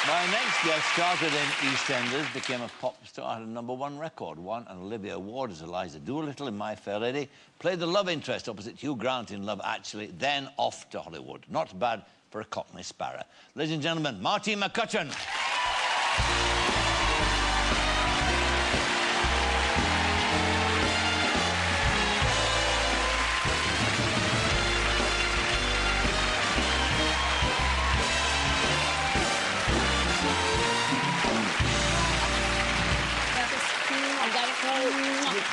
My next guest started in EastEnders, became a pop star, had a #1 record, won an Olivia Award as Eliza Doolittle in My Fair Lady, played the love interest opposite Hugh Grant in Love Actually, then off to Hollywood. Not bad for a Cockney sparrow. Ladies and gentlemen, Martine McCutcheon.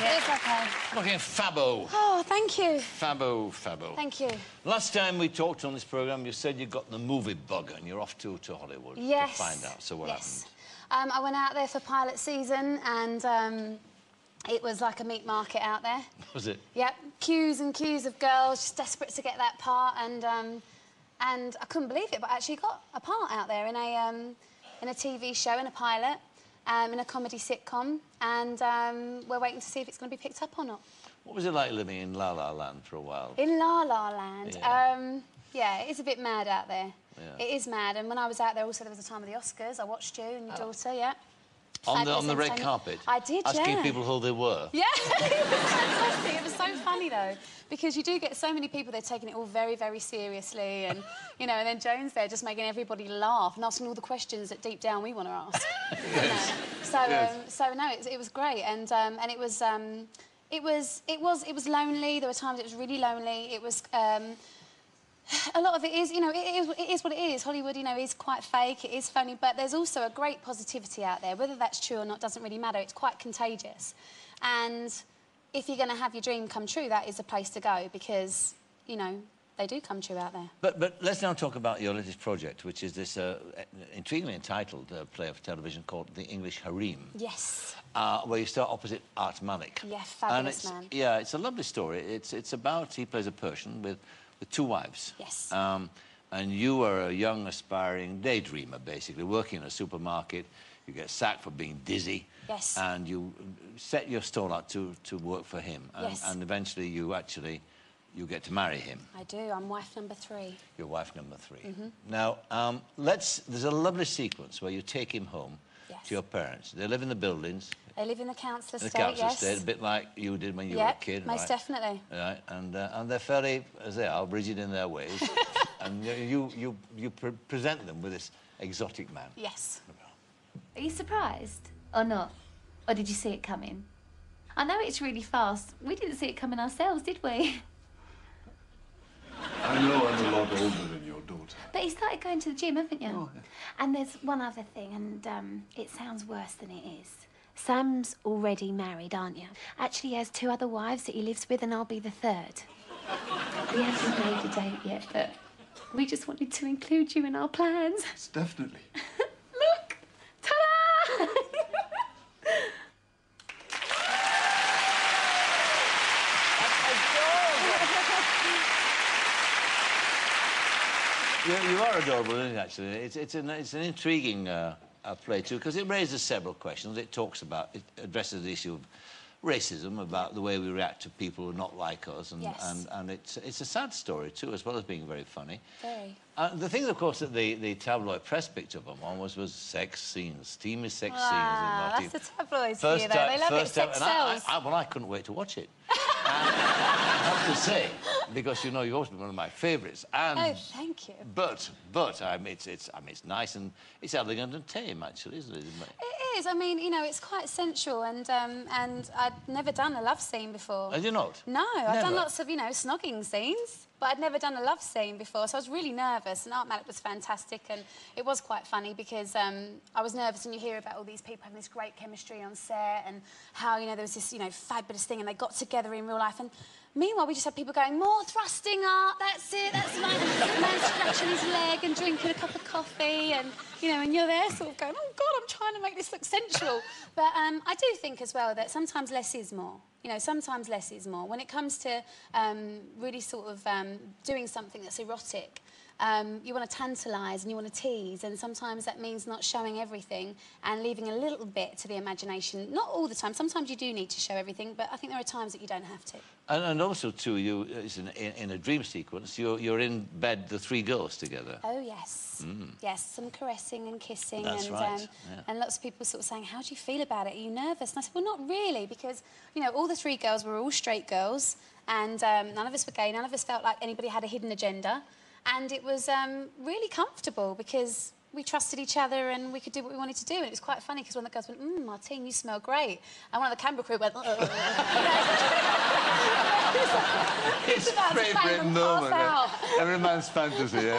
It's okay. Looking fabbo. Oh, thank you. Fabbo. Thank you. Last time we talked on this programme, you said you got the movie bug and you're off to Hollywood to find out. So what happened? I went out there for pilot season and it was like a meat market out there. Was it? Yep. Queues and queues of girls just desperate to get that part and I couldn't believe it, but I actually got a part out there in a TV show, in a pilot. In a comedy sitcom, and we're waiting to see if it's going to be picked up or not. What was it like living in La La Land for a while? In La La Land? Yeah, yeah, it is a bit mad out there. Yeah. It is mad, and when I was out there also there was a time of the Oscars. I watched you and your daughter, yeah. On the red carpet? I did, Asking people who they were? Yeah, it was fantastic. It was so funny, though, because you do get so many people, they're taking it all very, very seriously, and, you know, and then Joan's there just making everybody laugh and asking all the questions that deep down we want to ask. Yes. You know? So no, it was great, and it was lonely. There were times it was really lonely. It was... a lot of it is, you know, it is what it is. Hollywood, you know, is quite fake, it is phony, but there's also a great positivity out there. Whether that's true or not doesn't really matter. It's quite contagious. And if you're going to have your dream come true, that is a place to go because, you know, they do come true out there. But let's now talk about your latest project, which is this intriguingly entitled play of television called The English Harem. Yes. Where you start opposite Art Malik. Yeah, fabulous man. Yeah, it's a lovely story. It's about, he plays a Persian with 2 wives. Yes. And you are a young, aspiring daydreamer, basically, working in a supermarket. You get sacked for being dizzy. Yes. And you set your stall out to work for him. And, yes. And eventually you get to marry him. I do. I'm wife number 3. You're wife number 3. Mm-hmm. Now, there's a lovely sequence where you take him home to your parents. They live in the buildings. They live in the council estate, the council estate, a bit like you did when you were a kid, most definitely. Right, and they're fairly, as they are, rigid in their ways. And you present them with this exotic man. Yes. Are you surprised or not? Or did you see it coming? I know it's really fast. We didn't see it coming ourselves, did we? I know I'm a lot older than your daughter. But you started going to the gym, haven't you? Oh, yeah. And there's one other thing, and it sounds worse than it is. Sam's already married, aren't you? Actually, he has 2 other wives that he lives with, and I'll be the 3rd. We haven't made a date yet, but we just wanted to include you in our plans. Yes, definitely. Look! Ta-da! You are adorable, isn't it, actually? It's an intriguing play, too, because it raises several questions. It addresses the issue of racism, about the way we react to people who are not like us, and it's a sad story, too, as well as being very funny. Very. The thing, of course, that the tabloid press picked up on was sex scenes, steamy sex scenes. That's the tabloids for you, though. They love it. Sex sells. Well, I couldn't wait to watch it. I have to say, because, you know, you've always been one of my favourites. Oh, thank you. But it's nice and it's elegant and tame, actually, isn't it? It is. I mean, you know, it's quite sensual, and I'd never done a love scene before. Had you not? No, I've done lots of, you know, snogging scenes, but I'd never done a love scene before, so I was really nervous, and Art Malik was fantastic, and it was quite funny because I was nervous, and you hear about all these people having this great chemistry on set, and how, you know, there was this, you know, fabulous thing, and they got together in real life, and meanwhile, we just had people going, more thrusting, Art, that's it, that's my man scratching his leg and drinking a cup of coffee, and, you know, and you're there sort of going, oh, God, I'm trying to make this look sensual. But I do think as well that sometimes less is more. You know, sometimes less is more. When it comes to really sort of doing something that's erotic, you want to tantalise and you want to tease, and sometimes that means not showing everything and leaving a little bit to the imagination. Not all the time. Sometimes you do need to show everything, but I think there are times that you don't have to. And also, too, in a dream sequence, you're in bed, the three girls together. Oh, yes. Yes, some caressing and kissing. That's and, right, yeah. And lots of people sort of saying, how do you feel about it? Are you nervous? And I said, well, not really, because, you know, all the three girls were all straight girls, and none of us were gay, none of us felt like anybody had a hidden agenda. And it was really comfortable because we trusted each other and we could do what we wanted to do. And it was quite funny because one of the girls went, Martine, you smell great. And one of the camera crew went, It's a favourite moment. Every man's fantasy.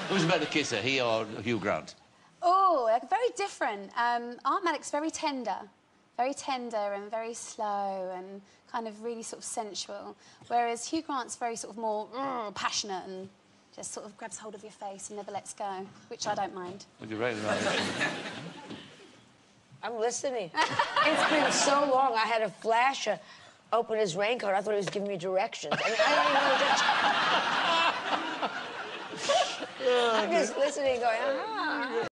Who's a better kisser, he or Hugh Grant? Oh, very different. Art Malik's very tender and very slow and kind of really sort of sensual, whereas Hugh Grant's very sort of more passionate and just sort of grabs hold of your face and never lets go, which I don't mind. Would you rate it? I'm listening. It's been so long. I had a flasher open his raincoat. I thought he was giving me directions. I mean, I don't even know what I'm just listening, going,